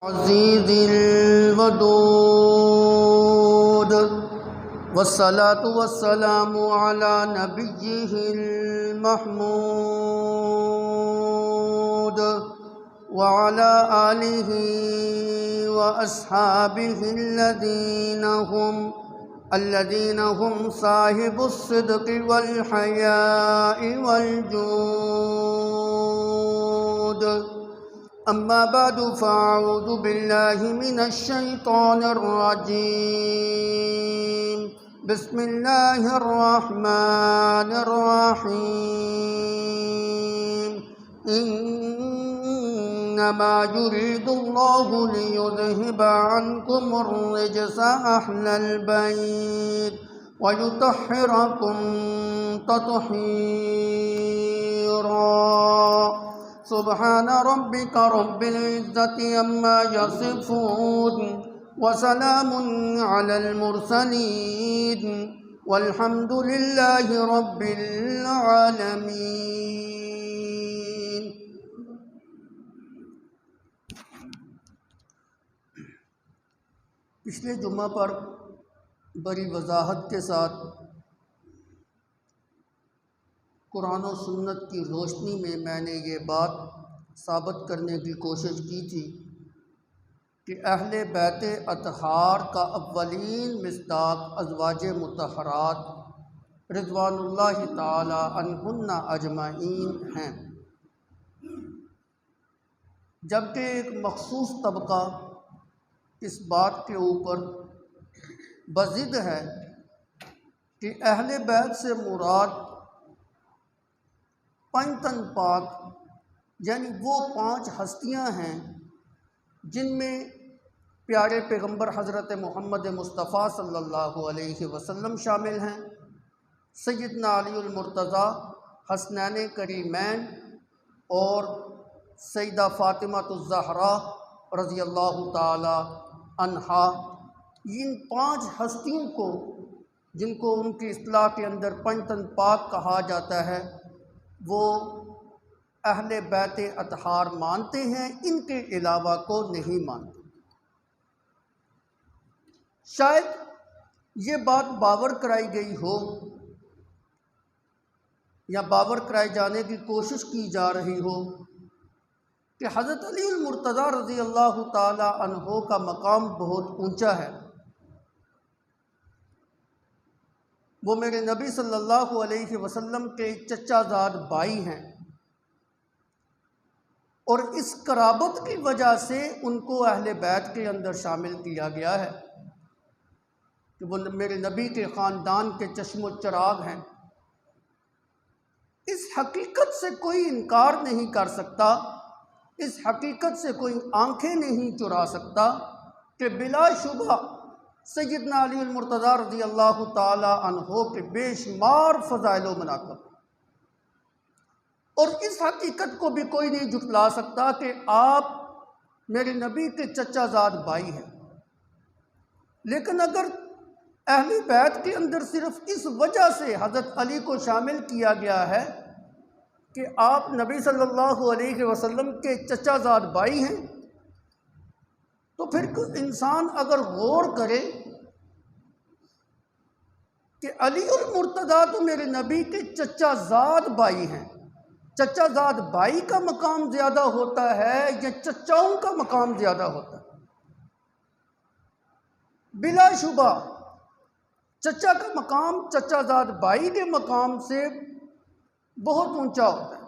अज़ीज़िल वदूद वस्सलातु वस्सलामु अला नबिय्यिहिल महमूद व अला आलिहि व अस्हाबिहिल्लज़ीना हुम साहिबुस सिद्क़ि वल हयाइ वल जूद। अम्मा बादु फ़अऊज़ु बिल्लाहि मिनश शैतानिर रजीम। बिस्मिल्लाहिर रहमानिर रहीम। इन्नमा युरीदुल्लाहु लियुज़हिबा अन्कुमुर रिजसा अह्लल बैत व युतह्हिरकुम तत्हीरा। सुब्हान रब्बिका रब्बिल इज़्ज़ति अम्मा यसिफ़ून व सलामुन अलल मुरसलीन वल्हम्दुलिल्लाहि रब्बिल आलमीन। पिछले जुम्मा पर बड़ी वजाहत के साथ कुरान और सुन्नत की रोशनी में मैंने ये बात साबित करने की कोशिश की थी कि अहले बैत अतहार का अव्वलीन मिस्दाक अज़वाज मुतहरात रिज़वानुल्लाहि ताला अन्हुन्ना अजमाइन हैं, जबकि एक मखसूस तबका इस बात के ऊपर बज़िद है कि अहले बैत से मुराद पंचतन पाक यानी वो 5 हस्तियां हैं जिनमें प्यारे पैगंबर हज़रत मोहम्मद मुस्तफ़ा सल्लल्लाहु अलैहि वसल्लम शामिल हैं। सैयदना अलीउल मुर्तज़ा, हसनैन करीमैन और सैयदा फ़ातिमातुज़ ज़हरा रज़ियल्लाहु ताला अन्हा। इन 5 हस्तियों को, जिनको उनकी इस्तिलाह के अंदर पंचतन पाक कहा जाता है, वो अहले बैत अतहार मानते हैं, इनके अलावा को नहीं मानते। शायद ये बात बावर कराई गई हो या बावर कराए जाने की कोशिश की जा रही हो कि हज़रत अलीउल मुर्तज़ा रज़ी अल्लाह ताला अन्हो का मकाम बहुत ऊंचा है। वो मेरे नबी सल्लल्लाहु अलैहि वसल्लम के चचाज़ाद भाई हैं और इस कराबत की वजह से उनको अहले बैत के अंदर शामिल किया गया है कि वो मेरे नबी के ख़ानदान के चश्मो चराग हैं। इस हकीकत से कोई इनकार नहीं कर सकता, इस हकीकत से कोई आंखें नहीं चुरा सकता कि बिलाशुबा सैयदना अलीउल मुर्तज़ा रज़ी अल्लाह ताला अन्हो के बेशुमार फ़ज़ाइल व मनाक़िब, और इस हकीकत को भी कोई नहीं झुठला सकता कि आप मेरे नबी के चचाज़ाद भाई हैं। लेकिन अगर अहले बैत के अंदर सिर्फ इस वजह से हज़रत अली को शामिल किया गया है कि आप नबी सल्लल्लाहु अलैहि वसल्लम के चचाज़ाद भाई हैं, तो फिर इंसान अगर गौर करे कि अलीउल मुर्तज़ा तो मेरे नबी के चचाज़ाद भाई हैं, चचाज़ाद भाई का मकाम ज़्यादा होता है या चचाओं का मकाम ज़्यादा होता है? बिलाशुबा चचा का मकाम चचाज़ाद भाई के मकाम से बहुत ऊंचा होता है।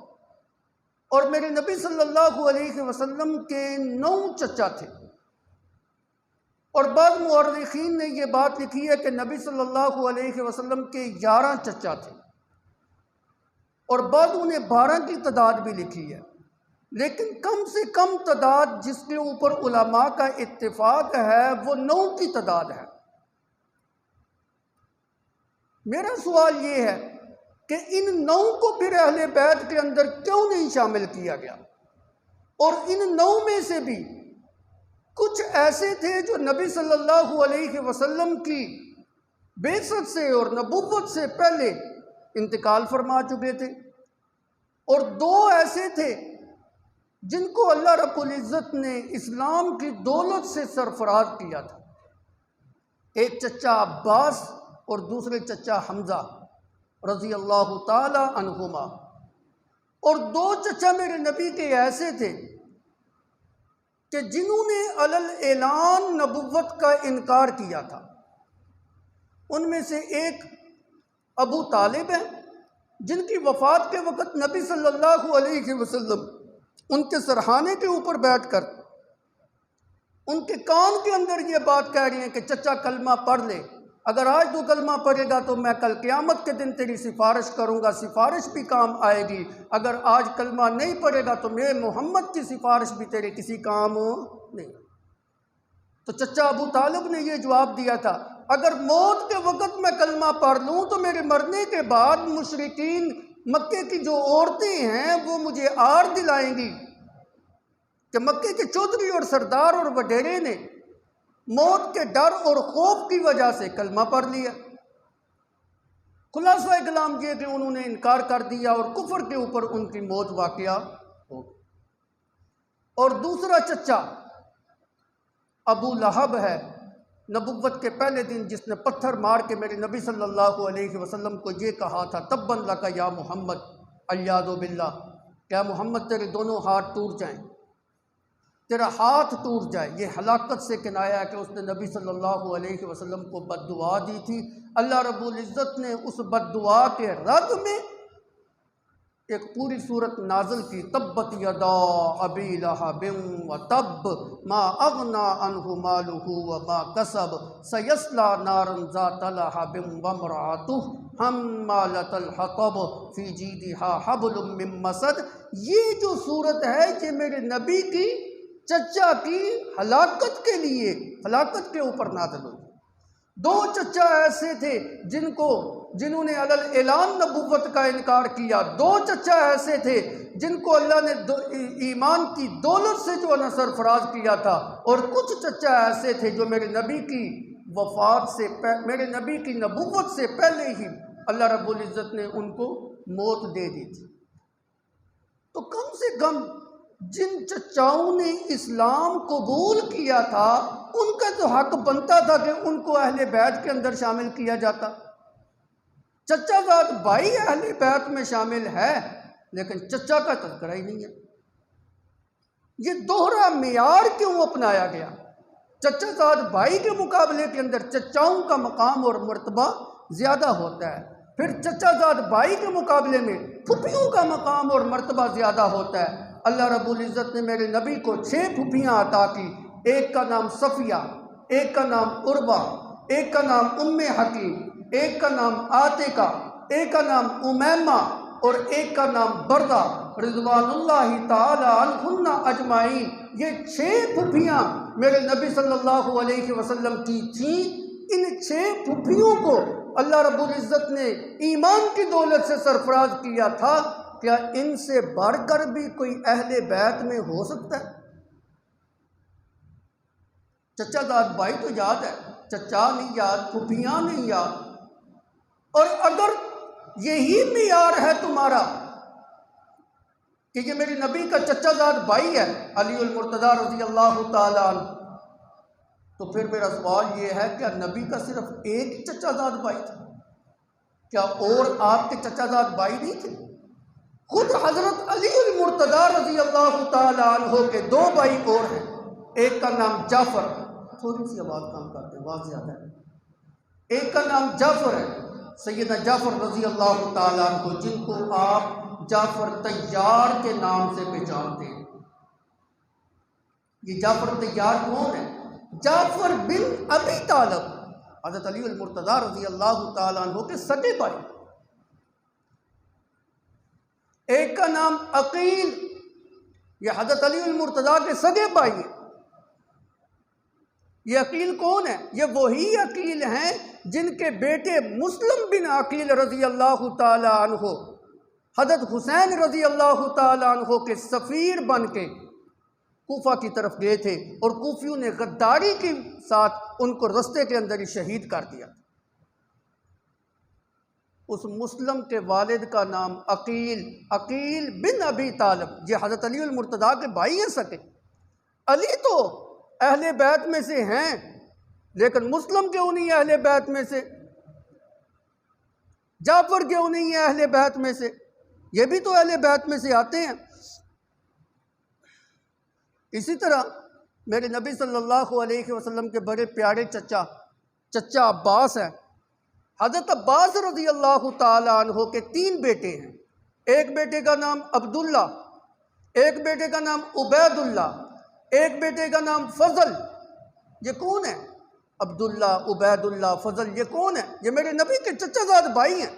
और मेरे नबी सल्लल्लाहु अलैहि वसल्लम के 9 चचा थे, और बाद मुअर्रिखीन ने यह बात लिखी है कि नबी सल्लल्लाहु अलैहि वसल्लम के 11 चचा थे, और बाद उन्हें 12 की तादाद भी लिखी है। लेकिन कम से कम तादाद जिसके ऊपर उलमा का इत्तिफाक है वो 9 की तादाद है। मेरा सवाल ये है कि इन 9 को फिर अहले बैत के अंदर क्यों नहीं शामिल किया गया? और इन 9 में से भी कुछ ऐसे थे जो नबी सल्लल्लाहु अलैहि वसल्लम की बेइज्जत से और नबुव्वत से पहले इंतकाल फरमा चुके थे, और 2 ऐसे थे जिनको अल्लाह रब्बुल इज़्ज़त ने इस्लाम की दौलत से सरफराज किया था। एक चचा अब्बास और दूसरे चचा हमज़ा रज़ी अल्लाह ताला अन्हुमा। और दो चचा मेरे नबी के ऐसे थे कि जिन्होंने अलल ऐलान नबुव्वत का इनकार किया था। उनमें से एक अबू तालिब है, जिनकी वफ़ात के वक़्त नबी सल्लल्लाहु अलैहि वसल्लम उनके सरहाने के ऊपर बैठकर उनके कान के अंदर ये बात कह रही हैं कि चचा कलमा पढ़ ले, अगर आज तू कलमा पढ़ेगा तो मैं कल क़यामत के दिन तेरी सिफारिश करूँगा, सिफारिश भी काम आएगी। अगर आज कलमा नहीं पढ़ेगा तो मेरे मोहम्मद की सिफारिश भी तेरे किसी काम नहीं। तो चचा अबू तालिब ने यह जवाब दिया था, अगर मौत के वक़्त मैं कलमा पढ़ लूँ तो मेरे मरने के बाद मुशरिकीन मक्के की जो औरतें हैं वो मुझे आर दिलाएंगी कि मक्के के चौधरी और सरदार और वडेरे ने मौत के डर और खौफ की वजह से कलमा पढ़ लिया। खुलासा कलाम ये कि उन्होंने इनकार कर दिया और कुफर के ऊपर उनकी मौत वाक़या हो गई। और दूसरा चचा अबू लहब है, नबुव्वत के पहले दिन जिसने पत्थर मार के मेरे नबी सल्लल्लाहु अलैहि वसल्लम को ये कहा था, तब्बन लका या मोहम्मद अय्यादु बिल्लाह, क्या मोहम्मद तेरे दोनों हाथ टूट जाएं, तेरा हाथ टूट जाए। ये हलाकत से किनाया है कि उसने नबी सल्लल्लाहु अलैहि वसल्लम को बद्दुआ दी थी। अल्लाह रब्बुल इज़्ज़त ने उस बद्दुआ के रद में एक पूरी सूरत नाज़िल की, तब्बत यदा अबी लहबिन व तब मा अगना अन्हु मालुहु व मा कसब सयस्ला नारन ज़ाता लहबिन व इम्रअतुहु हम्मालतल हतब फी जीदिहा हब्लुम मिन मसद। ये जो सूरत है ये मेरे नबी की चचा की हलाकत के लिए, हलाकत के ऊपर नाज़िल हुई। दो चचा ऐसे थे जिन्होंने अलल ऐलान नबुव्वत का इनकार किया। दो चचा ऐसे थे जिनको अल्लाह ने ईमान की दौलत से जो है सरफराज किया था। और कुछ चचा ऐसे थे जो मेरे नबी की वफ़ात से, मेरे नबी की नबुव्वत से पहले ही अल्लाह रब्बुल इज़्ज़त ने उनको मौत दे दी थी। तो कम से कम जिन चचाओं ने इस्लाम कबूल किया था उनका तो हक बनता था कि उनको अहले बैत के अंदर शामिल किया जाता। चचाजाद भाई अहले बैत में शामिल है लेकिन चचा का तज़किरा ही नहीं है। ये दोहरा मियार क्यों अपनाया गया? चचाजाद भाई के मुकाबले के अंदर चचाओं का मकाम और मर्तबा ज़्यादा होता है, फिर चचाजाद भाई के मुकाबले में फुफियों का मकाम और मर्तबा ज़्यादा होता है। अल्लाह रब्बुल इज़्ज़त ने मेरे नबी को 6 फुफियाँ अता की। एक का नाम सफ़िया, एक का नाम उर्वा, एक का नाम उम्मे हकीम, एक का नाम आतिका, एक का नाम उमैमा और एक का नाम बरदा रिज़वानुल्लाहि ताला अन्हुन्ना अजमाइन। ये 6 फुफियाँ मेरे नबी सल्लल्लाहु अलैहि वसल्लम की थीं। इन 6 फुफियों को अल्लाह रब्बुल इज़्ज़त ने ईमान की दौलत से सरफराज किया था। क्या इनसे बढ़कर भी कोई अहले बैत में हो सकता है? चचाजाद भाई तो याद है, चचा नहीं याद, फुफियाँ नहीं याद। और अगर यही मियार है तुम्हारा कि ये मेरे नबी का चचाजाद भाई है अली उल मुर्तज़ा रज़ी अल्लाह ताला अन्हु, तो फिर मेरा सवाल ये है, क्या नबी का सिर्फ एक चचाजाद भाई था? क्या और आपके चचाजाद भाई नहीं थे? खुद हज़रत अली उल मुर्तज़ा रज़ी अल्लाह ताला अन्हु के 2 भाई और हैं। एक का नाम जाफ़र, थोड़ी सी आवाज़ कम करते हैं, आवाज़ ज़्यादा है। एक का नाम जाफ़र है, सैयदना जाफ़र रज़ी अल्लाह ताला अन्हु, जिनको आप जाफ़र तैयार के नाम से पहचानते हैं। ये जाफ़र तैयार कौन है? जाफ़र बिन अबी तालिब, हज़रत अली उल मुर्तज़ा रज़ी अल्लाह ताला अन्हु के सगे भाई। एक का नाम अकील, ये हज़रत अली उल मुर्तज़ा के सगे भाई हैं। ये अकील कौन है? ये वही अकील हैं जिनके बेटे मुस्लिम बिन अकील रज़ी अल्लाह ताला अन्हु हज़रत हुसैन रज़ी अल्लाह ताला अन्हु के सफ़ीर बन के कूफा की तरफ गए थे और कूफियों ने गद्दारी के साथ उनको रस्ते के अंदर ही शहीद कर दिया। उस मुस्लिम के वालिद का नाम अकील बिन अबी तालिब, ये हज़रत अली मुर्तज़ा के भाई हैं सके। अली तो अहले बैत में से हैं, लेकिन मुस्लिम क्यों नहीं है अहले बैत में से? जाफर क्यों नहीं है अहले बैत में से? ये भी तो अहले बैत में से आते हैं। इसी तरह मेरे नबी सल्लल्लाहु अलैहि वसल्लम के बड़े प्यारे चचा अब्बास हैं। हज़रत अब्बास रज़ी अल्लाह ताला अन्हो के 3 बेटे हैं। एक बेटे का नाम अब्दुल्ला, एक बेटे का नाम उबैदुल्ला, एक बेटे का नाम फजल। ये कौन है? अब्दुल्ला, उबैदुल्ला, फजल, ये कौन है? ये मेरे नबी के चचाजाद भाई हैं।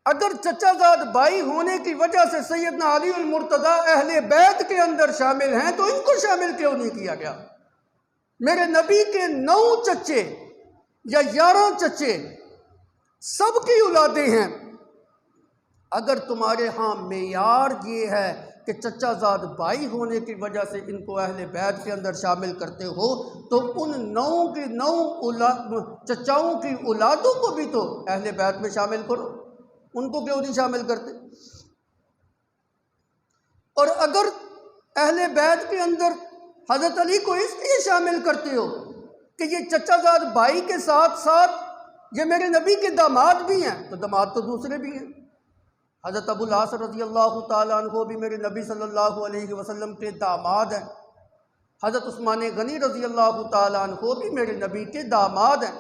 अगर चचाजाद भाई होने की वजह से सैयदना अली मुर्तज़ा अहले बैत के अंदर शामिल हैं, तो इनको शामिल क्यों नहीं किया गया? मेरे नबी के 9 चच्चे या 11 चच्चे सबकी औलादें हैं। अगर तुम्हारे यहाँ मेयार ये है कि चचाजाद भाई होने की वजह से इनको अहले बैत के अंदर शामिल करते हो, तो उन 9 की 9 चचाओं की औलादों को भी तो अहले बैत में शामिल करो। उनको क्यों नहीं शामिल करते? और अगर अहले बैत के अंदर हज़रत अली को इसलिए शामिल करते हो कि ये चचाजाद भाई के साथ साथ ये मेरे नबी के दामाद भी हैं, तो दामाद तो दूसरे भी हैं। हज़रत अबुल आस रज़ी अल्लाह ताला अन्हु भी मेरे नबी सल्लल्लाहु अलैहि वसल्लम के दामाद हैं। हज़रत उस्मान गनी रज़ी अल्लाह ताला अन्हु भी मेरे नबी के दामाद हैं।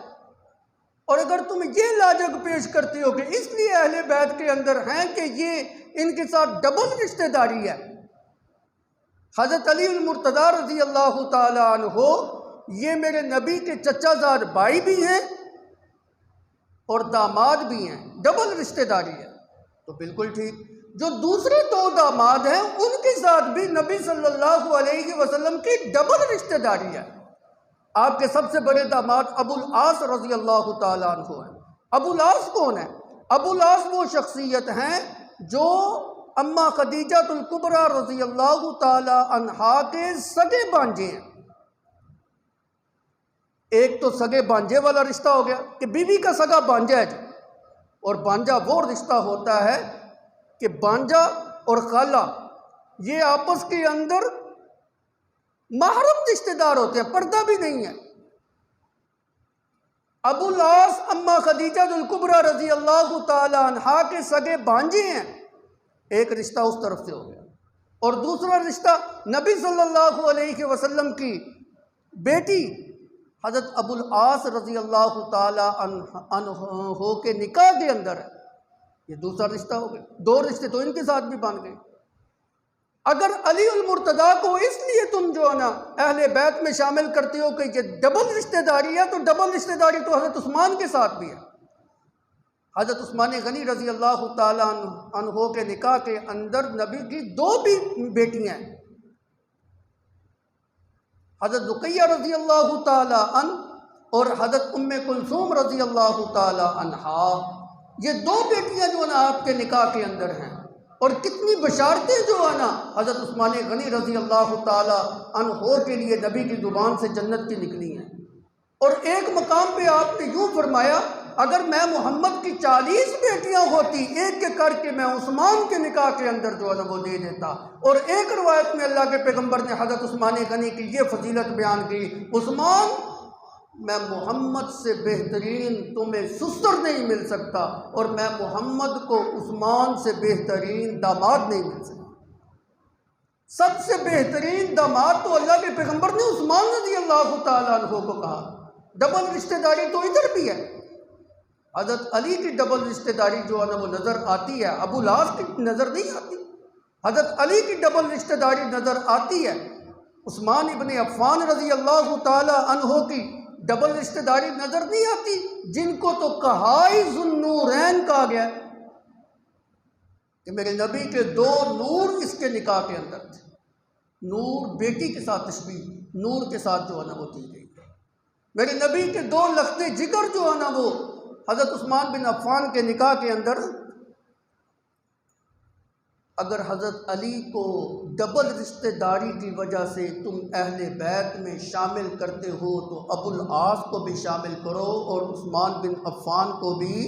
और अगर तुम ये लाजक पेश करते हो कि इसलिए अहले बैत के अंदर हैं कि ये इनके साथ डबल रिश्तेदारी है, हज़रत अली मुर्तज़ा रज़ी अल्लाह ताला अन्हु ये मेरे नबी के चचाजाद भाई भी हैं और दामाद भी हैं, डबल रिश्तेदारी है, तो बिल्कुल ठीक। जो दूसरे 2 दामाद हैं उनके साथ भी नबी सल्लल्लाहु अलैहि वसल्लम की डबल रिश्तेदारी है। आपके सबसे बड़े दामाद अबुल आस रज़ी अल्लाह ताला अन्हु हैं। अबुल आस कौन है? अबुल आस वो शख्सियत हैं जो अम्मा खदीजातुल कुबरा रज़ी अल्लाह ताला अन्हा के सगे भांजे हैं। एक तो सगे भांजे वाला रिश्ता हो गया कि बीवी का सगा भांजा है, और भांजा वो रिश्ता होता है कि भांजा और खाला ये आपस के अंदर महरम रिश्तेदार होते हैं, पर्दा भी नहीं है। अबुल आस अम्मा खदीजातुल कुबरा रज़ी अल्लाह ताला अन्हा के सगे भांजे हैं, एक रिश्ता उस तरफ से हो गया। और दूसरा रिश्ता नबी सल्लल्लाहु अलैहि वसल्लम की बेटी हज़रत अबुल आस रज़ी अल्लाह ताला अन्हो के निकाह के अंदर है, ये दूसरा रिश्ता हो गया। 2 रिश्ते तो इनके साथ भी बन गए। अगर अली मुर्तज़ा को इसलिए तुम जो है ना अहले बैत में शामिल करते हो कि ये डबल रिश्तेदारी है, तो डबल रिश्तेदारी तो हज़रत उस्मान के साथ भी है। हज़रत उस्मान गनी रज़ी अल्लाह ताला अन्हो के निकाह के अंदर नबी की 2 भी बेटियां हैं, हज़रत रुक़ैया रज़ी अल्लाह ताला अन और हज़रत उम्मे कुलसूम रज़ी अल्लाह ताला अन्हा। ये 2 बेटियां जो है ना आपके निकाह के अंदर हैं। और कितनी बशारतें जो है ना हज़रत उस्मान गनी रज़ी अल्लाह ताला अन्हो के लिए नबी की ज़ुबान से जन्नत की निकली हैं। और एक मकाम पे आपने यूँ फरमाया, अगर मैं मोहम्मद की 40 बेटियां होती, एक के करके मैं उस्मान के निकाह के अंदर जो है ना वो दे देता। और एक रवायत में अल्लाह के पैगंबर ने हज़रत उस्मान गनी की ये फजीलत बयान की, उस्मान, मैं मोहम्मद से बेहतरीन तुम्हें सुसर नहीं मिल सकता, और मैं मोहम्मद को उस्मान से बेहतरीन दामाद नहीं मिल सकता। सबसे बेहतरीन दामाद तो अल्लाह के पैगंबर ने उस्मान रज़ी अल्लाह ताला अन्हु को कहा। डबल रिश्तेदारी तो इधर भी है। हज़रत अली की डबल रिश्तेदारी जो है ना वो नज़र आती है, अबुल आस की नज़र नहीं आती। हज़रत अली की डबल रिश्तेदारी नज़र आती है, उस्मान इब्न अफ़्फ़ान रज़ी अल्लाह ताला अन्हु की डबल रिश्तेदारी नज़र नहीं आती, जिनको तो कहाई ज़ुन्नूरैन कहा गया कि मेरे नबी के 2 नूर इसके निकाह के अंदर थे। नूर बेटी के साथ तशबीह, नूर के साथ जो है ना वो दी गई। मेरे नबी के 2 लख्ते जिगर जो है ना वो हज़रत उस्मान बिन अफ़्फ़ान के निकाह के अंदर अगर हज़रत अली को डबल रिश्तेदारी की वजह से तुम अहले बैत में शामिल करते हो तो अबुल आस को भी शामिल करो और उस्मान बिन अफ़्फ़ान को भी।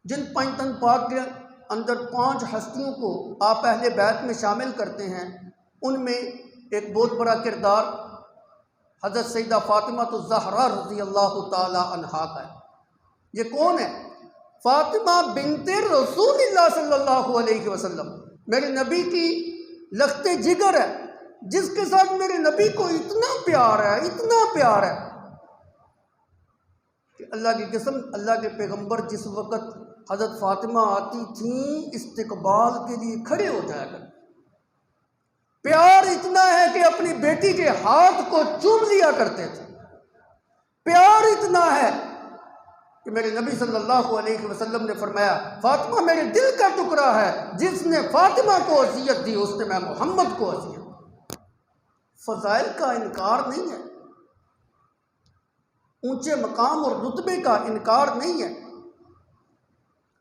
जिन पंजतन पाक के अंदर 5 हस्तियों को आप अहले बैत में शामिल करते हैं, उनमें एक बहुत बड़ा किरदार हज़रत सैयदा फ़ातिमा तो ज़हरा रज़ी अल्लाह ताला अन्हा का है। ये कौन है? फ़ातिमा बिनते रसूलुल्लाह सल्लल्लाहु अलैहि वसल्लम, मेरे नबी की लख्ते जिगर है, जिसके साथ मेरे नबी को इतना प्यार है, इतना प्यार है कि अल्लाह की कसम, अल्लाह के पैगंबर जिस वक़्त हज़रत फ़ातिमा आती थी इस्तकबाल के लिए खड़े हो जाया कर। प्यार इतना है कि अपनी बेटी के हाथ को चूम लिया करते थे। प्यार इतना है कि मेरे नबी सल्लल्लाहु अलैहि वसल्लम ने फरमाया, फ़ातिमा मेरे दिल का टुकड़ा है, जिसने फ़ातिमा को वसीयत दी उसने मैं मोहम्मद को वसीयत दी। फ़ज़ाइल का इनकार नहीं है, ऊंचे मकाम और रुतबे का इनकार नहीं है।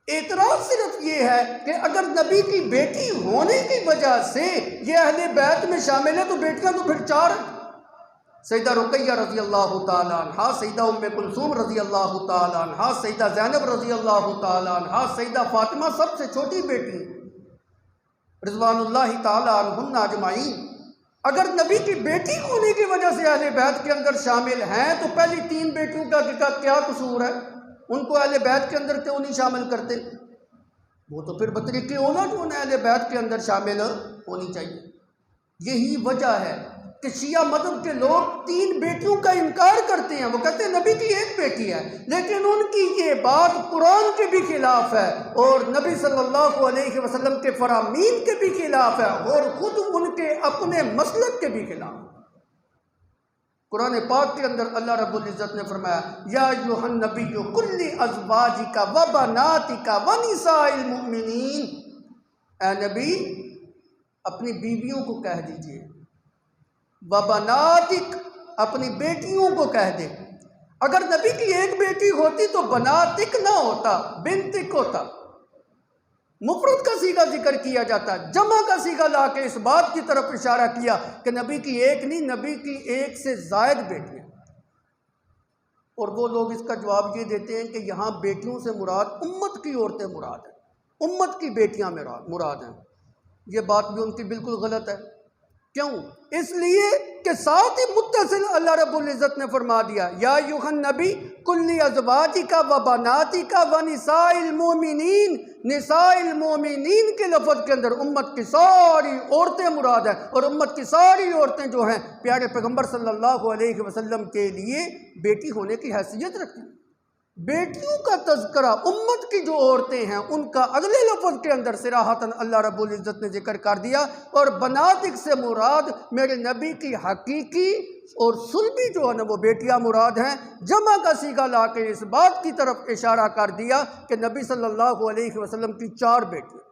एतराज़ सिर्फ ये है कि अगर नबी की बेटी होने की वजह से ये अहले बैत में शामिल है तो बेटियां तो फिर 4 हैं। सैयदा रुकैया रज़ी अल्लाह ताला अन्हा, सैयदा उम्मे कुलसूम रज़ी अल्लाह ताला अन्हा, सैयदा ज़ैनब रज़ी अल्लाह ताला अन्हा, सैयदा फ़ातिमा सबसे छोटी बेटी रिज़वानुल्लाहि ताला अन्हुन्ना अजमाइन। अगर नबी की बेटी होने की वजह से अहले बैत के अंदर शामिल हैं तो पहली 3 बेटियों का क्या कसूर है? उनको अहले बैत के अंदर क्यों नहीं शामिल करते? वो तो फिर बतरीके औला जो उन्हें अहले बैत के अंदर शामिल होनी चाहिए। यही वजह है कि शिया मज़हब के लोग 3 बेटियों का इनकार करते हैं। वो कहते हैं नबी की 1 बेटी है, लेकिन उनकी ये बात कुरान के भी खिलाफ है और नबी सल्लल्लाहु अलैहि वसल्लम के फरामीन के भी खिलाफ है और खुद उनके अपने मसलक के भी खिलाफ। कुरान पाक के अंदर अल्लाह रब्बुल इज़्ज़त ने फरमाया, या अय्युहन नबिय्यु कुल्ली अज़वाजिका व बनातिका व निसाइल मुमिनीन, ए नबी अपनी बीवियों को कह दीजिए, व बनातिक अपनी बेटियों को कह दे। अगर नबी की 1 बेटी होती तो बनातिक ना होता, बिनतिक होता। मुफरद का सीगा जिक्र किया जाता, जमा का सीगा ला के इस बात की तरफ इशारा किया कि नबी की 1 नहीं, नबी की 1 से ज़ायद बेटियां। और वो लोग इसका जवाब ये देते हैं कि यहाँ बेटियों से मुराद उम्मत की औरतें मुराद है, उम्मत की बेटियां मुराद हैं। ये बात भी उनकी बिल्कुल गलत है। क्यों? इसलिए कि साथ ही मुत्तसिल अल्लाह रब्बुल इज़्ज़त ने फरमा दिया, या अय्युहन नबी कुल्ली अज़वाजिका व बनातिका व निसाइल मोमिनीन। निसाइल मोमिनीन के लफ्ज़ के अंदर उम्मत की सारी औरतें मुराद है और उम्मत की सारी औरतें जो हैं प्यारे पैगंबर सल्लल्लाहु अलैहि वसल्लम के लिए बेटी होने की हैसियत रखती हैं। बेटियों का तज़किरा उम्मत की जो औरतें हैं उनका अगले लफ्ज़ के अंदर सिराहतन अल्लाह रब्बुल इज़्ज़त ने जिक्र कर दिया। और बनातिक से मुराद मेरे नबी की हकीकी और सुलभी जो है ना वो बेटियां मुराद हैं। जमा का सीगा ला के इस बात की तरफ इशारा कर दिया कि नबी सल्लल्लाहु अलैहि वसल्लम की 4 बेटियां।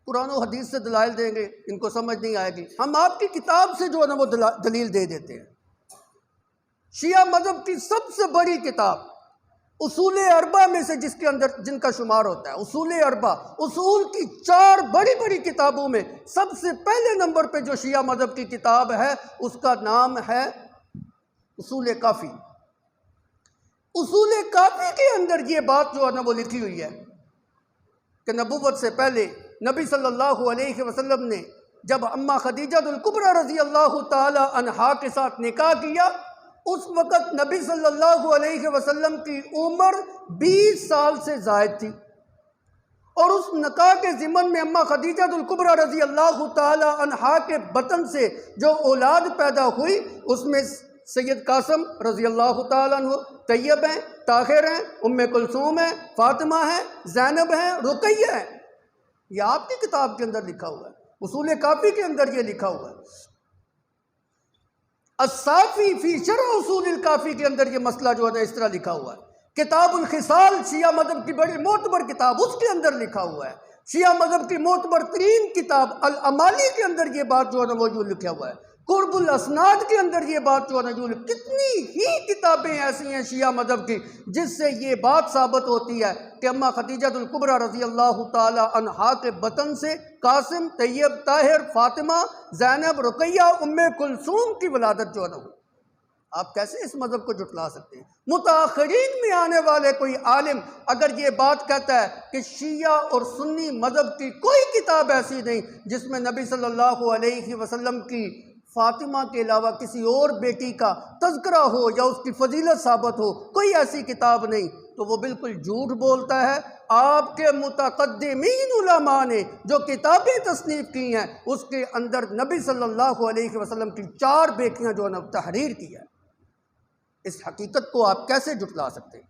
कुरान और हदीस से दलाइल देंगे, इनको समझ नहीं आएगी, हम आपकी किताब से जो है ना वो दलील दे देते हैं। शिया मज़हब की सबसे बड़ी किताब उसूल अरबा में से जिसके अंदर जिनका शुमार होता है उसूल अरबा, उसूल की 4 बड़ी बड़ी किताबों में सबसे पहले नंबर पे जो शिया मज़हब की किताब है उसका नाम है उसूल काफ़ी। उसूल काफ़ी के अंदर ये बात जो है ना वो लिखी हुई है कि नबूवत से पहले नबी सल्लल्लाहु अलैहि वसल्लम ने जब अम्मा खदीजतुल कुबरा रज़ी अल्लाह ताला अन्हा के साथ निकाह किया, उस वक़्त नबी सल्लल्लाहु अलैहि वसल्लम की उम्र 20 साल से ज़ायद थी और उस निकाह के ज़िमन में अम्मा खदीजतुल कुबरा रज़ी अल्लाह ताला अन्हा के बतन से जो औलाद पैदा हुई उसमें सैयद कासम रज़ी अल्लाह ताला अन्हु, तैयब हैं, ताहिर हैं, उम्मे कुलसूम हैं, फ़ातिमा हैं, ज़ैनब हैं, रुकैया हैं। यह आपकी किताब के अंदर लिखा हुआ है, उसूल काफ़ी के अंदर ये लिखा हुआ है। अस्साफ़ी फ़ी शरह उसूल काफ़ी के अंदर ये मसला जो है ना इस तरह लिखा हुआ है। किताबुल खिसाल शिया मज़हब की बड़ी मोतबर किताब, उसके अंदर लिखा हुआ है। शिया मज़हब की मोतबर तरीन किताब अल अमाली के अंदर ये बात जो है ना मौजूद लिखा हुआ है। कुर्बुल असनाद के अंदर ये बात जो है, कितनी ही किताबें ऐसी हैं शिया मज़हब की जिससे ये बात साबित होती है कि अम्मा खदीजतुल कुबरा रज़ी अल्लाह ताला अन्हा के बतन से कासिम, तैयब, ताहिर, फातिमा, ज़ैनब, रुकैया, उम्मे कुलसूम की वलादत जो है। आप कैसे इस मज़हब को जुटला सकते हैं? मुताखरीन में आने वाले कोई आलिम अगर ये बात कहता है कि शिया और सुन्नी मज़हब की कोई किताब ऐसी नहीं जिसमें नबी सल्लल्लाहु अलैहि वसल्लम की फातिमा के अलावा किसी और बेटी का तज़किरा हो या उसकी फजीलत साबित हो, कोई ऐसी किताब नहीं, तो वो बिल्कुल झूठ बोलता है। आपके मुतक़द्दिमीन उलमा ने जो किताबें तसनीफ़ की हैं उसके अंदर नबी सल्लल्लाहु अलैहि वसल्लम की 4 बेटियां जो है तहरीर की है। इस हकीकत को आप कैसे जुटला सकते हैं?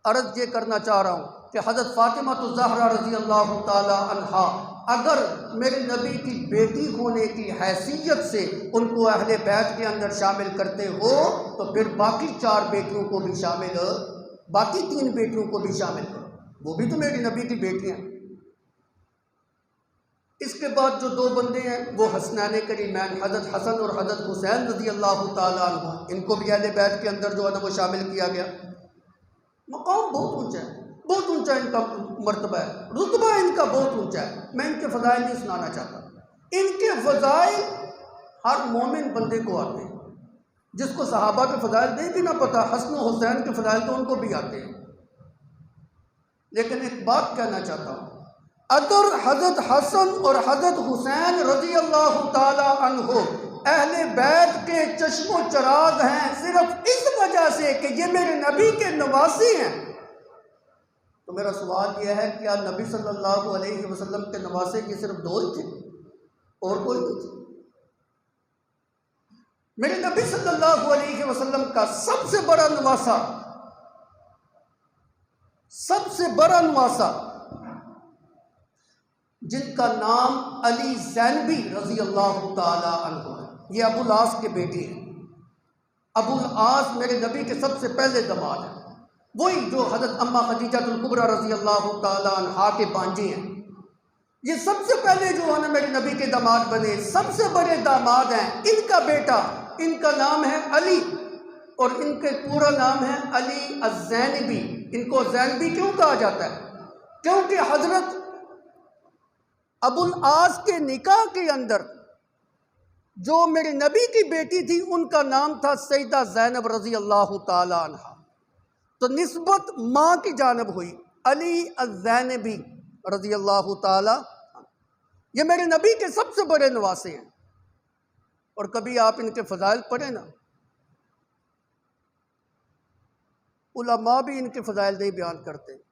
अर्ज़ ये करना चाह रहा हूँ कि हज़रत फ़ातिमा ज़हरा रज़ी अल्लाह ताला अन्हा अगर मेरे नबी की बेटी होने की हैसियत से उनको अहले बैत के अंदर शामिल करते हो तो फिर बाकी 4 बेटियों को भी शामिल, बाकी 3 बेटियों को भी शामिल करो, वो भी तो मेरी नबी की बेटियाँ। इसके बाद जो 2 बंदे हैं वो हसनैन करीमैन हज़रत हसन और हज़रत हुसैन रज़ी अल्लाह ताला अन्हुमा, इनको भी अहले बैत के अंदर जो है ना वो शामिल किया गया। मकाम बहुत ऊंचा है, बहुत ऊंचा इनका मर्तबा है, रुतबा इनका बहुत ऊंचा है। मैं इनके फ़ज़ाइल नहीं सुनाना चाहता, इनके फ़ज़ाइल हर मोमिन बंदे को आते हैं। जिसको सहाबा के फ़ज़ाइल नहीं भी ना पता, हसन और हुसैन के फ़ज़ाइल तो उनको भी आते हैं। लेकिन एक बात कहना चाहता हूँ, अगर हज़रत हसन और हज़रत हुसैन रज़ी अल्लाह ताला अन्हो अहले बैत के चश्मो चराग हैं सिर्फ इस वजह से कि ये मेरे नबी के नवासी हैं, तो मेरा सवाल यह है, क्या नबी सल्लल्लाहु अलैहि वसल्लम के नवासे की सिर्फ 2 ही थे और कोई नहीं थे? मेरे नबी सल्लल्लाहु अलैहि वसल्लम का सबसे बड़ा नवासा जिनका नाम अली ज़ैनबी रज़ी अल्लाह ताला अन्हु है, ये अबुल आस के बेटे हैं। अबुल आस मेरे नबी के सबसे पहले दामाद हैं, वही जो हज़रत अम्मा खदीजतुल कुबरा रज़ी अल्लाह ताला अन्हा के भांजे हैं। ये सबसे पहले जो है ना मेरे नबी के दामाद बने, सबसे बड़े दामाद हैं। इनका बेटा, इनका नाम है अली और इनके पूरा नाम है अली अज़्ज़ैनबी। इनको ज़ैनबी क्यों कहा जाता है? क्योंकि हज़रत अबुल आस के निकाह के अंदर जो मेरे नबी की बेटी थी उनका नाम था सैयदा ज़ैनब रज़ी अल्लाह ताला अन्हा, तो निस्बत माँ की जानब हुई अली अज़्ज़ैनबी रज़ी अल्लाह ताला। ये मेरे नबी के सबसे बड़े नवासे हैं। और कभी आप इनके फ़ज़ाइल पढ़ें ना, उलमा भी इनके फ़ज़ाइल नहीं बयान करते,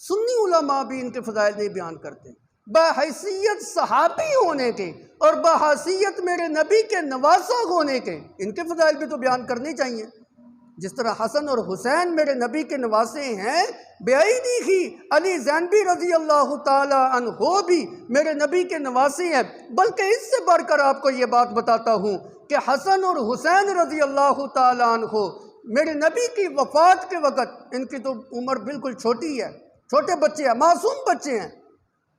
सुन्नी उलमा भी इनके फ़ज़ाइल नहीं बयान करते। बहैसियत सहाबी होने के और बहैसियत मेरे नबी के नवासा होने के इनके फ़ज़ाइल भी तो बयान करने चाहिए। जिस तरह हसन और हुसैन मेरे नबी के नवासे हैं, बेईनी ही अली ज़ैनबी रज़ी अल्लाह ताला अन्हो भी मेरे नबी के नवासे हैं। बल्कि इससे बढ़कर आपको ये बात बताता हूँ कि हसन और हुसैन रज़ी अल्लाह ताला अन्हो मेरे नबी की वफ़ात के वक़्त, इनकी तो उम्र बिल्कुल छोटी है, छोटे बच्चे हैं, मासूम बच्चे हैं।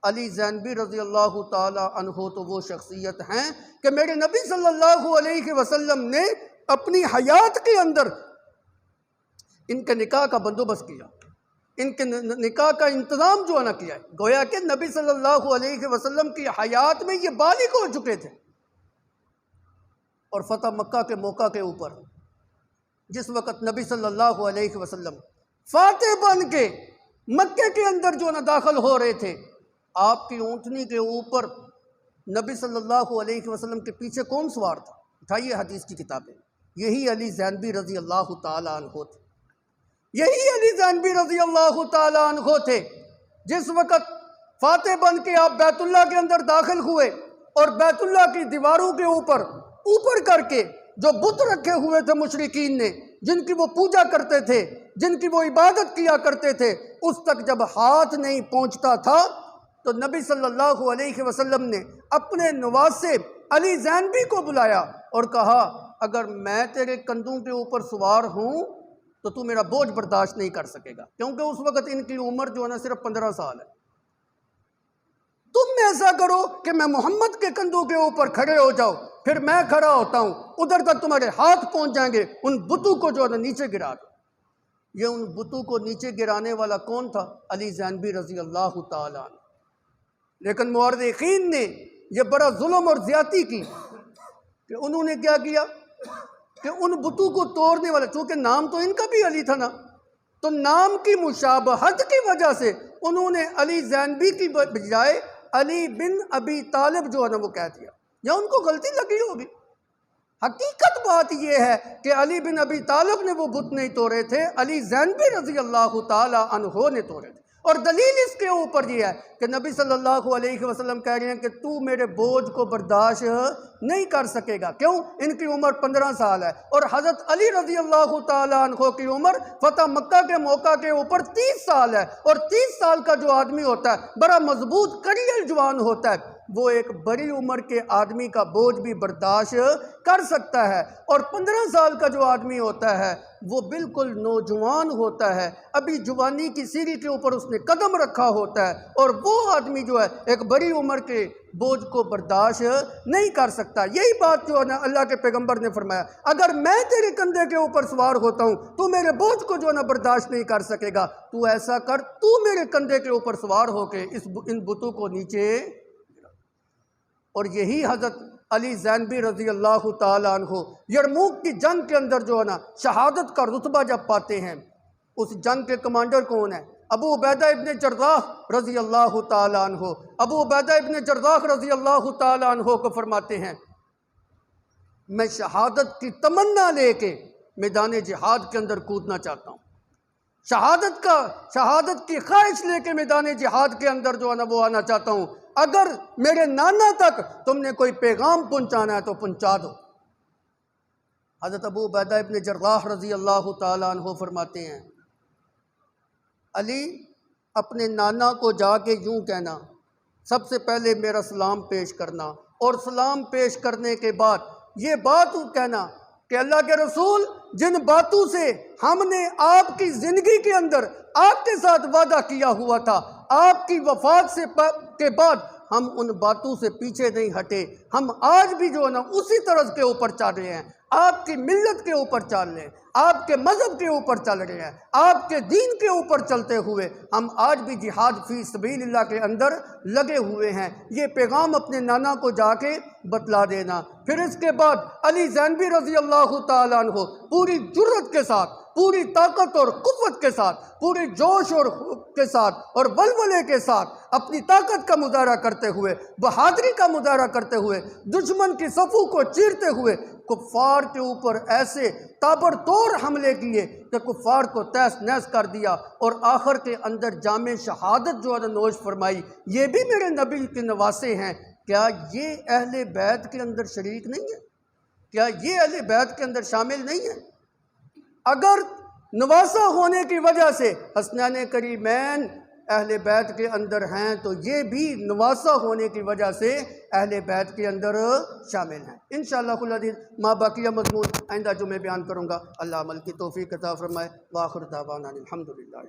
अली ज़ैनबी रज़ी अल्लाह ताला अन्हो तो वो शख्सियत हैं कि मेरे नबी सल्लल्लाहु अलैहि वसल्लम ने अपनी हयात के अंदर इनके निकाह का बंदोबस्त किया, इनके निकाह का इंतज़ाम जो है ना किया है। गोया कि नबी सल्लल्लाहु अलैहि वसल्लम की हयात में ये बालिग हो चुके थे। और फ़तह मक्का के मौका के ऊपर जिस वक़्त नबी सल्लल्लाहु अलैहि वसल्लम फ़ातिह बन के मक्के के अंदर जो ना दाखिल हो रहे थे, आपकी ऊँटनी के ऊपर नबी सल्लल्लाहु अलैहि वसल्लम के पीछे कौन सवार था? उठाइए हदीस की किताबें, यही अली ज़ैनबी रज़ी अल्लाह ताला अन्हो थे। यही अली ज़ैनबी रज़ी अल्लाह ताला अन्हो थे। जिस वक़्त फ़ातिह बन के आप बैतुल्लाह के अंदर दाखिल हुए और बैतुल्लाह की दीवारों के ऊपर करके जो बुत रखे हुए थे मुशरिकीन ने, जिनकी वो पूजा करते थे, जिनकी वो इबादत किया करते थे, उस तक जब हाथ नहीं पहुँचता था तो नबी सल्लल्लाहु अलैहि वसल्लम ने अपने नवासे अली ज़ैनबी को बुलाया और कहा, अगर मैं तेरे कंधों के ऊपर सवार हूँ तो तू मेरा बोझ बर्दाश्त नहीं कर सकेगा। क्योंकि उस वक़्त इनकी उम्र जो है ना सिर्फ 15 साल है। तुम ऐसा करो कि मैं मोहम्मद के कंधों के ऊपर खड़े हो जाओ, फिर मैं खड़ा होता हूँ, उधर तक तुम्हारे हाथ पहुँच जाएंगे, उन बुतों को जो है ना नीचे गिरा दो। ये उन बुतों को नीचे गिराने वाला कौन था? अली ज़ैनबी रज़ी अल्लाह ताला अन्हु। लेकिन मुअर्रिखीन ने यह बड़ा जुल्म और ज़्यादती की कि उन्होंने क्या किया कि उन बुतों को तोड़ने वाला, चूँकि नाम तो इनका भी अली था ना, तो नाम की मुशाबहत की वजह से उन्होंने अली ज़ैनबी की बजाय अली बिन अबी तालिब जो है ना वो कह दिया, या उनको गलती लगी होगी। हकीकत बात यह है कि अली बिन अबी तालिब ने वो बुत नहीं तोड़े थे, अली ज़ैनबी रज़ी अल्लाह ताला अन्हो ने तोड़े थे। और दलील इसके ऊपर यह है कि नबी सल्लल्लाहु अलैहि वसल्लम कह रहे हैं कि तू मेरे बोझ को बर्दाश्त नहीं कर सकेगा। क्यों? इनकी उम्र 15 साल है और हज़रत अली रज़ी अल्लाह ताला अन्हो की उम्र फतह मक्का के मौका के ऊपर 30 साल है। और 30 साल का जो आदमी होता है बड़ा मजबूत करियल जवान होता है, वो एक बड़ी उम्र के आदमी का बोझ भी बर्दाश्त कर सकता है। और 15 साल का जो आदमी होता है वो बिल्कुल नौजवान होता है, अभी जवानी की सीढ़ी के ऊपर उसने कदम रखा होता है, और वो आदमी जो है एक बड़ी उम्र के बोझ को बर्दाश्त नहीं कर सकता। यही बात जो है ना अल्लाह के पैगंबर ने फरमाया, अगर मैं तेरे कंधे के ऊपर सवार होता हूँ तो मेरे बोझ को जो है ना बर्दाश्त नहीं कर सकेगा। तू ऐसा कर, तू मेरे कंधे के ऊपर सवार होके इन बुतों को नीचे। और यही हज़रत अली ज़ैनबी रज़ी अल्लाह ताला अन्हु यरमूक की जंग के अंदर जो है ना शहादत का रुतबा जब पाते हैं, उस जंग के कमांडर कौन है? अबू उबैदा इब्ने जर्राह रज़ी अल्लाह ताला अन्हु। अबू उबैदा इब्ने जर्राह रज़ी अल्लाह ताला अन्हु को फरमाते हैं, मैं शहादत की तमन्ना लेके मैदान जिहाद के अंदर कूदना चाहता हूँ, शहादत की ख्वाहिश लेके मैदान जिहाद के अंदर जो है ना वो आना चाहता हूँ। अगर मेरे नाना तक तुमने कोई पैगाम पहुंचाना है तो पहुंचा दो। हज़रत अबू उबैदा इब्ने जर्राह रज़ी अल्लाह ताला अन्हु फरमाते हैं, अली अपने नाना को जाके यूं कहना, सबसे पहले मेरा सलाम पेश करना, और सलाम पेश करने के बाद ये बात कहना कि अल्लाह के रसूल, जिन बातों से हमने आपकी ज़िंदगी के अंदर आपके साथ वादा किया हुआ था, आपकी वफ़ात के बाद हम उन बातों से पीछे नहीं हटे। हम आज भी जो है ना उसी तरह के ऊपर चल रहे हैं, आपकी मिल्लत के ऊपर चल रहे हैं, आपके मज़हब के ऊपर चल रहे हैं, आपके दीन के ऊपर चलते हुए हम आज भी जिहाद फी सबीलिल्लाह के अंदर लगे हुए हैं। ये पैगाम अपने नाना को जाके बतला देना। फिर इसके बाद अली ज़ैनबी रज़ी अल्लाह ताला अन्हु पूरी जुर्रत के साथ, पूरी ताकत और कुव्वत के साथ, पूरे जोश और के साथ और वलवले के साथ अपनी ताकत का मुजाहरा करते हुए, बहादुरी का मुजाहरा करते हुए, दुश्मन की सफ़ों को चीरते हुए कुफ़ार के ऊपर ऐसे ताबड़तोड़ हमले किए कि कुफ़ार को तहस नहस कर दिया, और आखिर के अंदर जामे शहादत जो है नोश फरमाई। ये भी मेरे नबी के नवासे हैं। क्या ये अहले बैत के अंदर शरीक नहीं है? क्या ये अहले बैत के अंदर शामिल नहीं है? अगर नवासा होने की वजह से हसनैन करीमैन अहले बैत के अंदर हैं, तो ये भी नवासा होने की वजह से अहले बैत के अंदर शामिल हैं। इंशाअल्लाह माँ बाकिया मज़मून आइंदा जुमे बयान करूँगा। अल्लाह अमल की तौफीक अता फरमाए। व आखिर दावाना अनिल हम्दुलिल्लाह।